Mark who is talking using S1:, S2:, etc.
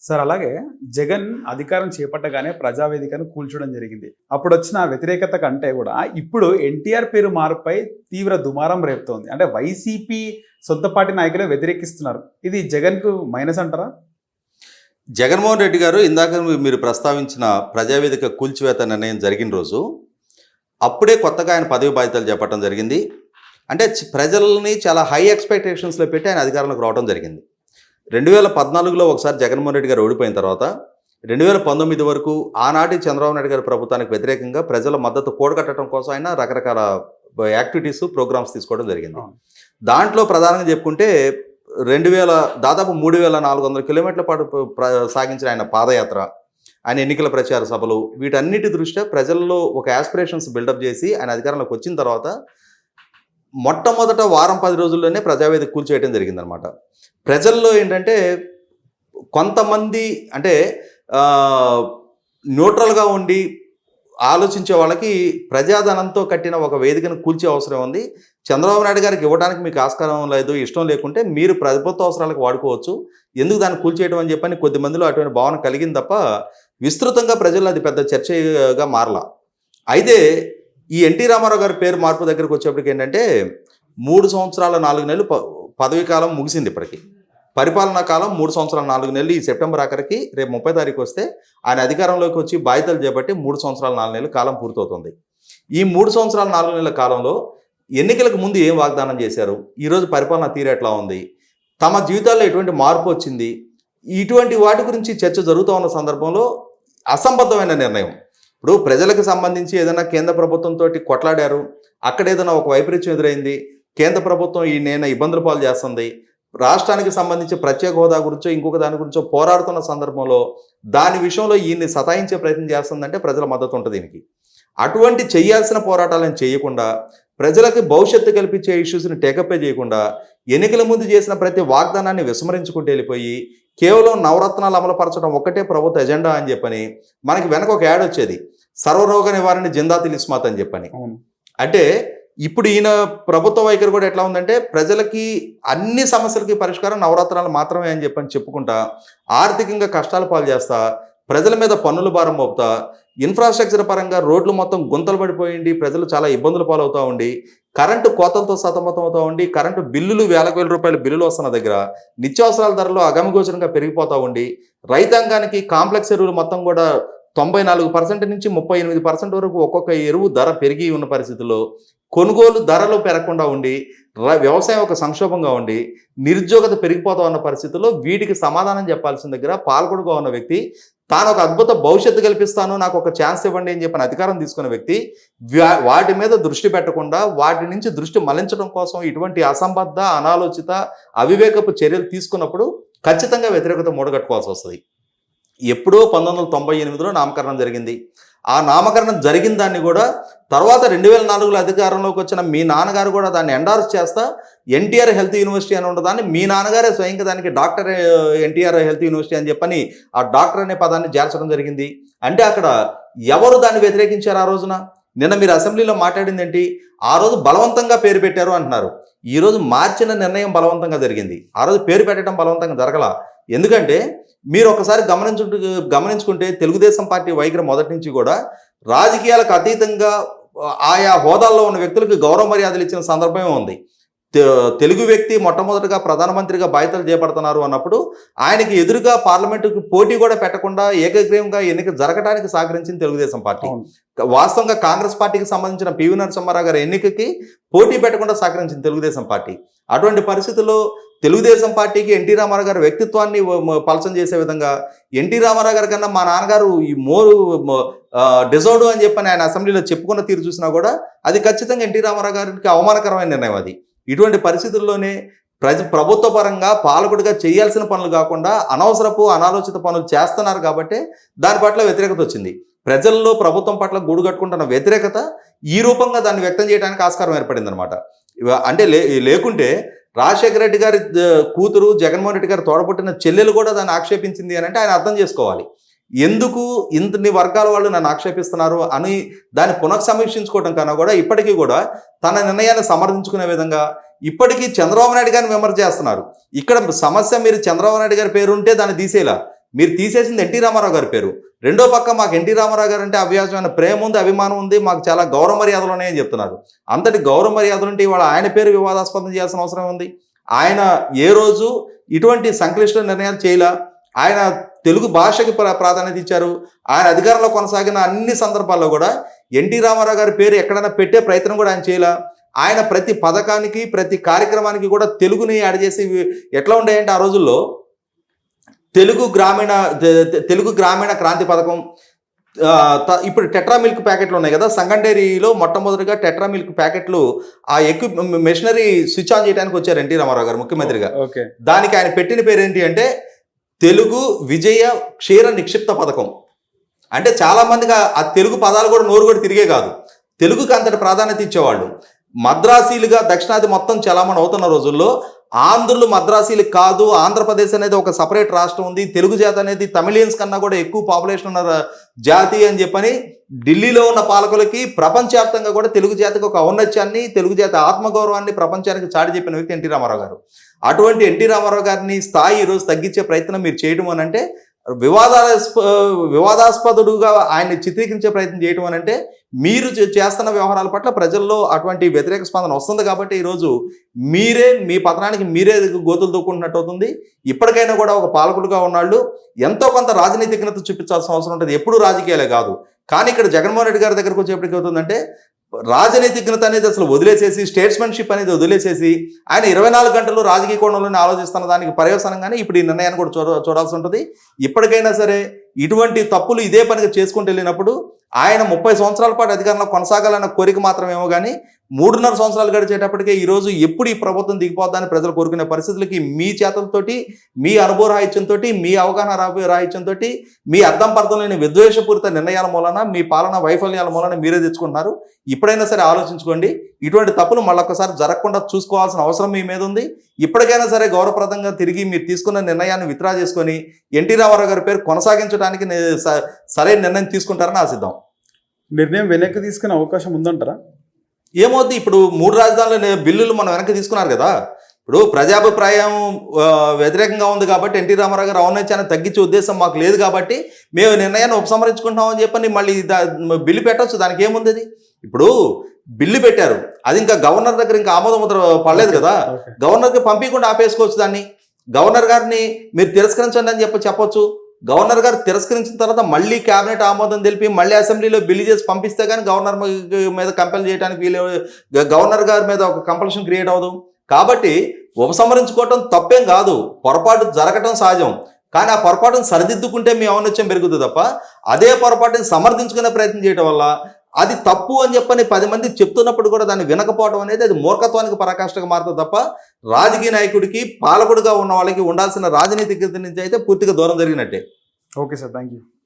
S1: Sir అలాగే జగన్ అధికారం చేపట్టగానే ప్రజావేదికను కూల్చడం జరిగింది. అప్పుడు వచ్చిన వ్యతిరేకత కంటే కూడా ఇప్పుడు ఎన్టీఆర్ పేరు మార్పుపై తీవ్ర దుమారం రేపుతోంది. అంటే వైసీపీ సొంత పార్టీ నాయకులే వ్యతిరేకిస్తున్నారు. ఇది జగన్కు మైనస్ అంటారా?
S2: జగన్మోహన్ రెడ్డి గారు ఇందాక మీరు ప్రస్తావించిన ప్రజావేదిక కూల్చివేత నిర్ణయం జరిగిన రోజు అప్పుడే కొత్తగా ఆయన పదవి బాధ్యతలు చేపట్టడం జరిగింది. అంటే ప్రజల్ని చాలా హై ఎక్స్పెక్టేషన్స్లో పెట్టి ఆయన అధికారంలోకి రావడం జరిగింది. 2014లో ఒకసారి జగన్మోహన్ రెడ్డి గారు ఓడిపోయిన తర్వాత 2019 వరకు ఆనాటి చంద్రబాబు నాయుడు గారి ప్రభుత్వానికి వ్యతిరేకంగా ప్రజల మద్దతు కూడగట్టడం కోసం ఆయన రకరకాల యాక్టివిటీస్ ప్రోగ్రామ్స్ తీసుకోవడం జరిగింది. దాంట్లో ప్రధానంగా చెప్పుకుంటే దాదాపు 3400 కిలోమీటర్ల పాటు సాగించిన ఆయన పాదయాత్ర, ఆయన ఎన్నికల ప్రచార సభలు, వీటన్నిటి దృష్ట్యా ప్రజల్లో ఒక యాస్పిరేషన్స్ బిల్డప్ చేసి ఆయన అధికారంలోకి వచ్చిన తర్వాత మొట్టమొదట వారం 10 రోజుల్లోనే ప్రజావేదిక కూల్చేయడం జరిగిందనమాట. ప్రజల్లో ఏంటంటే కొంతమంది అంటే న్యూట్రల్గా ఉండి ఆలోచించే వాళ్ళకి ప్రజాధనంతో కట్టిన ఒక వేదికను కూల్చే అవసరం ఉంది. చంద్రబాబు నాయుడు గారికి ఇవ్వడానికి మీకు ఆస్కారం లేదు, ఇష్టం లేకుంటే మీరు ప్రభుత్వ అవసరాలకు వాడుకోవచ్చు, ఎందుకు దాన్ని కూల్చేయడం అని చెప్పని కొద్ది మందిలో అటువంటి భావన కలిగింది తప్ప విస్తృతంగా ప్రజల్లో అది పెద్ద చర్చగా మారలా. అయితే ఈ ఎన్టీ రామారావు గారి పేరు మార్పు దగ్గరకు వచ్చేప్పటికి ఏంటంటే 3 సంవత్సరాల 4 నెలలు పదవీ కాలం ముగిసింది. ఇప్పటికీ పరిపాలనా కాలం 3 సంవత్సరాల 4 నెలలు. ఈ సెప్టెంబర్ ఆఖరికి రేపు 30 తారీఖు వస్తే ఆయన అధికారంలోకి వచ్చి బాధ్యతలు చేపట్టి 3 సంవత్సరాల 4 నెలలు కాలం పూర్తవుతుంది. ఈ 3 సంవత్సరాల 4 నెలల కాలంలో ఎన్నికలకు ముందు ఏం వాగ్దానం చేశారు, ఈరోజు పరిపాలన తీరు ఎట్లా ఉంది, తమ జీవితాల్లో ఎటువంటి మార్పు వచ్చింది, ఇటువంటి వాటి గురించి చర్చ జరుగుతూ ఉన్న సందర్భంలో అసంబద్ధమైన నిర్ణయం. ఇప్పుడు ప్రజలకు సంబంధించి ఏదైనా కేంద్ర ప్రభుత్వంతో కొట్లాడారు, అక్కడ ఏదైనా ఒక వైపరీత్యం ఎదురైంది, కేంద్ర ప్రభుత్వం ఈయన ఇబ్బందుల పాలు చేస్తుంది, రాష్ట్రానికి సంబంధించి ప్రత్యేక హోదా గురించో ఇంకొక దాని గురించో పోరాడుతున్న సందర్భంలో దాని విషయంలో ఈయన్ని సతాయించే ప్రయత్నం చేస్తుందంటే ప్రజల మద్దతు ఉంటుంది దీనికి. అటువంటి చేయాల్సిన పోరాటాలను చేయకుండా, ప్రజలకు భవిష్యత్తు కల్పించే ఇష్యూస్ని టేకప్ చేయకుండా, ఎన్నికల ముందు చేసిన ప్రతి వాగ్దానాన్ని విస్మరించుకుంటూ వెళ్ళిపోయి కేవలం నవరత్నాలు అమలుపరచడం ఒక్కటే ప్రభుత్వ ఎజెండా అని చెప్పని మనకి వెనక ఒక యాడ్ వచ్చేది, సర్వరోగ నివారణ జిందాతిల్ ఇస్మాత్ అని చెప్పని. అంటే ఇప్పుడు ఈయన ప్రభుత్వ వైఖరి కూడా ఎట్లా ఉందంటే ప్రజలకి అన్ని సమస్యలకి పరిష్కారం నవరత్నాలు మాత్రమే అని చెప్పని చెప్పుకుంటా ఆర్థికంగా కష్టాల పాలు చేస్తా, ప్రజల మీద పన్నుల భారం మోపుతా, ఇన్ఫ్రాస్ట్రక్చర్ పరంగా రోడ్లు మొత్తం గుంతలు పడిపోయింది, ప్రజలు చాలా ఇబ్బందులు పాలవుతూ ఉండి, కరెంటు కోతలతో సతమతం అవుతూ ఉండి, కరెంటు బిల్లులు వేల రూపాయల బిల్లులు వస్తున్న దగ్గర నిత్యావసరాల ధరలు అగమగోచరంగా పెరిగిపోతూ ఉండి, రైతాంగానికి కాంప్లెక్స్ ఎరువులు మొత్తం కూడా 94% నుంచి 38% వరకు ఒక్కొక్క ఎరువు ధర పెరిగి ఉన్న పరిస్థితుల్లో కొనుగోలు ధరలు పెరగకుండా ఉండి, వ్యవసాయం ఒక సంక్షోభంగా ఉండి, నిరుద్యోగత పెరిగిపోతా ఉన్న పరిస్థితుల్లో వీటికి సమాధానం చెప్పాల్సిన దగ్గర పాల్గొడుగా ఉన్న వ్యక్తి, తాను ఒక అద్భుత భవిష్యత్తు కల్పిస్తాను, నాకు ఒక ఛాన్స్ ఇవ్వండి అని చెప్పిన అధికారం తీసుకున్న వ్యక్తి వాటి మీద దృష్టి పెట్టకుండా వాటి నుంచి దృష్టి మళ్లించడం కోసం ఇటువంటి అసంబద్ధ, అనాలోచిత, అవివేకపు చర్యలు తీసుకున్నప్పుడు ఖచ్చితంగా వ్యతిరేకత మూడగట్టుకోవాల్సి వస్తుంది. ఎప్పుడో 1998లో నామకరణం జరిగింది. ఆ నామకరణం జరిగిన దాన్ని కూడా తర్వాత 2004లో అధికారంలోకి వచ్చిన మీ నాన్నగారు కూడా దాన్ని ఎండార్స్ చేస్తా ఎన్టీఆర్ హెల్త్ యూనివర్సిటీ అని ఉండదాన్ని మీ నాన్నగారే స్వయంగా దానికి డాక్టర్ ఎన్టీఆర్ హెల్త్ యూనివర్సిటీ అని చెప్పని ఆ డాక్టర్ అనే పదాన్ని చేర్చడం జరిగింది. అంటే అక్కడ ఎవరు దాన్ని వ్యతిరేకించారు? ఆ రోజున నిన్న మీరు అసెంబ్లీలో మాట్లాడింది ఏంటి? ఆ రోజు బలవంతంగా పేరు పెట్టారు అంటున్నారు. ఈరోజు మార్చిన నిర్ణయం బలవంతంగా జరిగింది, ఆ రోజు పేరు పెట్టడం బలవంతంగా జరగల. ఎందుకంటే మీరు ఒకసారి గమనించుకుంటే తెలుగుదేశం పార్టీ వైఖరి మొదటి నుంచి కూడా రాజకీయాలకు అతీతంగా ఆయా హోదాల్లో ఉన్న వ్యక్తులకు గౌరవ మర్యాదలు ఇచ్చిన సందర్భమే ఉంది. తెలుగు వ్యక్తి మొట్టమొదటిగా ప్రధానమంత్రిగా బాధ్యతలు చేపడుతున్నారు అన్నప్పుడు ఆయనకి ఎదురుగా పార్లమెంటుకి పోటీ కూడా పెట్టకుండా ఏకగ్రీవంగా ఎన్నిక జరగడానికి సహకరించింది తెలుగుదేశం పార్టీ. వాస్తవంగా కాంగ్రెస్ పార్టీకి సంబంధించిన పివి నరసింహారావు గారి ఎన్నికకి పోటీ పెట్టకుండా సహకరించింది తెలుగుదేశం పార్టీ. అటువంటి పరిస్థితుల్లో తెలుగుదేశం పార్టీకి ఎన్టీ రామారావు గారి వ్యక్తిత్వాన్ని పలచం చేసే విధంగా ఎన్టీ రామారావు గారి కన్నా మా నాన్నగారు ఈ మోరు డిజర్వ్డ్ అని చెప్పని ఆయన అసెంబ్లీలో చెప్పుకున్న తీరు చూసినా కూడా అది ఖచ్చితంగా ఎన్టీ రామారావు గారికి అవమానకరమైన నిర్ణయం అది. ఇటువంటి పరిస్థితుల్లోనే ప్రభుత్వ పరంగా పాలకుడిగా చేయాల్సిన పనులు కాకుండా అనవసరపు, అనాలోచిత పనులు చేస్తున్నారు కాబట్టి దాని పట్ల వ్యతిరేకత వచ్చింది. ప్రజల్లో ప్రభుత్వం పట్ల గూడు కట్టుకుంటున్న వ్యతిరేకత ఈ రూపంగా దాన్ని వ్యక్తం చేయడానికి ఆస్కారం ఏర్పడింది అనమాట. అంటే లేకుంటే రాజశేఖర రెడ్డి గారి కూతురు, జగన్మోహన్ రెడ్డి గారి తోడబుట్టిన చెల్లెలు కూడా దాన్ని ఆక్షేపించింది అని అంటే ఆయన అర్థం చేసుకోవాలి, ఎందుకు ఇంతని వర్గాల వాళ్ళు నన్ను ఆక్షేపిస్తున్నారు అని దాన్ని పునఃసమీక్షించుకోవడం కన్నా కూడా ఇప్పటికీ కూడా తన నిర్ణయాన్ని సమర్థించుకునే విధంగా ఇప్పటికీ చంద్రబాబు నాయుడు గారిని విమర్శ చేస్తున్నారు. ఇక్కడ సమస్య మీరు చంద్రబాబు నాయుడు గారి పేరు ఉంటే దాన్ని తీసేలా, మీరు తీసేసింది ఎన్టీ రామారావు గారి పేరు. రెండో పక్క మాకు ఎన్టీ రామారావు గారు అంటే అవ్యాసమైన ప్రేమ ఉంది, అభిమానం ఉంది, మాకు చాలా గౌరవ మర్యాదలు ఉన్నాయని చెప్తున్నారు. అంతటి గౌరవ మర్యాదలు ఉంటే ఇవాళ ఆయన పేరు వివాదాస్పదం చేయాల్సిన అవసరం ఉంది. ఆయన ఏ రోజు ఇటువంటి సంక్లిష్ట నిర్ణయాలు చేయలా. ఆయన తెలుగు భాషకి ప్రాధాన్యత ఇచ్చారు. ఆయన అధికారంలో కొనసాగిన అన్ని సందర్భాల్లో కూడా ఎన్టీ రామారావు గారి పేరు ఎక్కడైనా పెట్టే ప్రయత్నం కూడా ఆయన చేయలా. ఆయన ప్రతి పథకానికి ప్రతి కార్యక్రమానికి కూడా తెలుగుని యాడ్ చేసి ఎట్లా ఉండేయంటే ఆ రోజుల్లో తెలుగు గ్రామీణ క్రాంతి పథకం, ఇప్పుడు టెట్రా మిల్క్ ప్యాకెట్లు ఉన్నాయి కదా, సంగం డైరీలో మొట్టమొదటిగా టెట్రా మిల్క్ ప్యాకెట్లు ఆ మెషినరీ స్విచ్ ఆన్ చేయడానికి వచ్చారు ఎన్టీ రామారావు గారు ముఖ్యమంత్రిగా. దానికి ఆయన పెట్టిన పేరు ఏంటి అంటే తెలుగు విజయ క్షీర నిక్షిప్త పథకం. అంటే చాలా మందిగా ఆ తెలుగు పదాలు కూడా నోరు కూడా తిరిగే కాదు, తెలుగుకి అంతటి ప్రాధాన్యత ఇచ్చేవాళ్ళు. మద్రాసీలుగా దక్షిణాది మొత్తం చలామణి అవుతున్న రోజుల్లో ఆంధ్రులు మద్రాసీలు కాదు, ఆంధ్రప్రదేశ్ అనేది ఒక సపరేట్ రాష్ట్రం ఉంది, తెలుగు జాతి అనేది తమిళియన్స్ కన్నా కూడా ఎక్కువ పాపులేషన్ ఉన్న జాతి అని చెప్పని ఢిల్లీలో ఉన్న పాలకులకి ప్రపంచవ్యాప్తంగా కూడా తెలుగు జాతికి ఒక ఔన్నత్యాన్ని, తెలుగు జాతి ఆత్మగౌరవాన్ని ప్రపంచానికి చాటి చెప్పిన వ్యక్తి ఎన్టీ రామారావు గారు. అటువంటి ఎన్టీ రామారావు గారిని స్థాయి ఈరోజు తగ్గించే ప్రయత్నం మీరు చేయడం అని అంటే, వివాదాస్పదుడుగా ఆయన్ని చిత్రీకరించే ప్రయత్నం చేయడం అని అంటే మీరు చేస్తున్న వ్యవహారాల పట్ల ప్రజల్లో అటువంటి వ్యతిరేక స్పందన వస్తుంది. కాబట్టి ఈరోజు మీరే మీ పతనానికి మీరే గోతులు దూకుంటున్నట్టు అవుతుంది. ఇప్పటికైనా కూడా ఒక పాలకులుగా ఉన్నాళ్ళు ఎంతో కొంత రాజనీతిజ్ఞత చూపించాల్సిన అవసరం ఉంటుంది. ఎప్పుడూ రాజకీయాలే కాదు. కానీ ఇక్కడ జగన్మోహన్ రెడ్డి గారి దగ్గరకు వచ్చేప్పటికి అవుతుందంటే రాజనైతికత అనేది అసలు వదిలేసేసి, స్టేట్స్మెన్షిప్ అనేది వదిలేసేసి ఆయన 24 గంటలు రాజకీయ కోణంలోనే ఆలోచిస్తున్న దానికి పర్యవసానంగానే ఇప్పుడు ఈ నిర్ణయాన్ని కూడా చూడాల్సి ఉంటుంది. ఇప్పటికైనా సరే ఇటువంటి తప్పులు ఇదే పనిగా చేసుకుంటూ వెళ్ళినప్పుడు ఆయన 30 సంవత్సరాల పాటు అధికారంలో కొనసాగాలన్న కోరిక మాత్రమేమో కానీ 3.5 సంవత్సరాలు గడిచేటప్పటికే ఈరోజు ఎప్పుడు ఈ ప్రభుత్వం దిగిపోద్దని ప్రజలు కోరుకునే పరిస్థితులకి మీ చేతలతోటి, మీ అనుభవ రాహిత్యంతో, మీ అవగాహన రాహిత్యంతో, మీ అర్థం పర్థం లేని విద్వేషపూరిత నిర్ణయాల మూలన, మీ పాలన వైఫల్యాల మూలన మీరే తెచ్చుకుంటున్నారు. ఇప్పుడైనా సరే ఆలోచించుకోండి. ఇటువంటి తప్పులు మళ్ళొక్కసారి జరగకుండా చూసుకోవాల్సిన అవసరం మీ మీద ఉంది. ఇప్పటికైనా సరే గౌరవప్రదంగా తిరిగి మీరు తీసుకున్న నిర్ణయాన్ని విత్డ్రా చేసుకొని ఎన్టీ రామారావు గారి పేరు కొనసాగించడానికి సరైన నిర్ణయం తీసుకుంటారని ఆశిద్దాం.
S1: నిర్ణయం వెనక్కి తీసుకునే అవకాశం ఉందంటారా?
S2: ఏమవుద్ది, ఇప్పుడు 3 రాజధానుల బిల్లులు మనం వెనక్కి తీసుకున్నారు కదా. ఇప్పుడు ప్రజాభిప్రాయం వ్యతిరేకంగా ఉంది కాబట్టి ఎన్టీ రామారావు గారు ఔన్నత్యాన్ని తగ్గించే ఉద్దేశం మాకు లేదు కాబట్టి మేము నిర్ణయాన్ని ఉపసంహరించుకుంటామని చెప్పని మళ్ళీ బిల్లు పెట్టవచ్చు. దానికి ఏముంది? అది ఇప్పుడు బిల్లు పెట్టారు, అది ఇంకా గవర్నర్ దగ్గర ఇంకా ఆమోద ముద్ర పడలేదు కదా, గవర్నర్కి పంపించకుండా ఆపేసుకోవచ్చు దాన్ని. గవర్నర్ గారిని మీరు తిరస్కరించండి అని చెప్పొచ్చు. గవర్నర్ గారు తిరస్కరించిన తర్వాత మళ్ళీ కేబినెట్ ఆమోదం తెలిపి మళ్ళీ అసెంబ్లీలో బిల్లు చేసి పంపిస్తే కానీ గవర్నర్ మీద కంపెల్ చేయడానికి గవర్నర్ గారి మీద ఒక కంపల్షన్ క్రియేట్ అవ్వదు. కాబట్టి ఉపసంహరించుకోవటం తప్పేం కాదు, పొరపాటు జరగటం సహజం. కానీ ఆ పొరపాటును సరిదిద్దుకుంటే మీ ఔన్నత్యం పెరుగుతుంది తప్ప అదే పొరపాటుని సమర్థించుకునే ప్రయత్నం చేయడం వల్ల అది తప్పు అని చెప్పని 10 మంది చెప్తున్నప్పుడు కూడా దాన్ని వినకపోవడం అనేది అది మూర్ఖత్వానికి పరాకాష్ఠగా మారుతుంది తప్ప రాజకీయ నాయకుడికి, పాలకుడిగా ఉన్న వాళ్ళకి ఉండాల్సిన రాజనీతిజ్ఞత నుంచి అయితే పూర్తిగా దూరం జరిగినట్టే.
S1: Okay sir, thank you.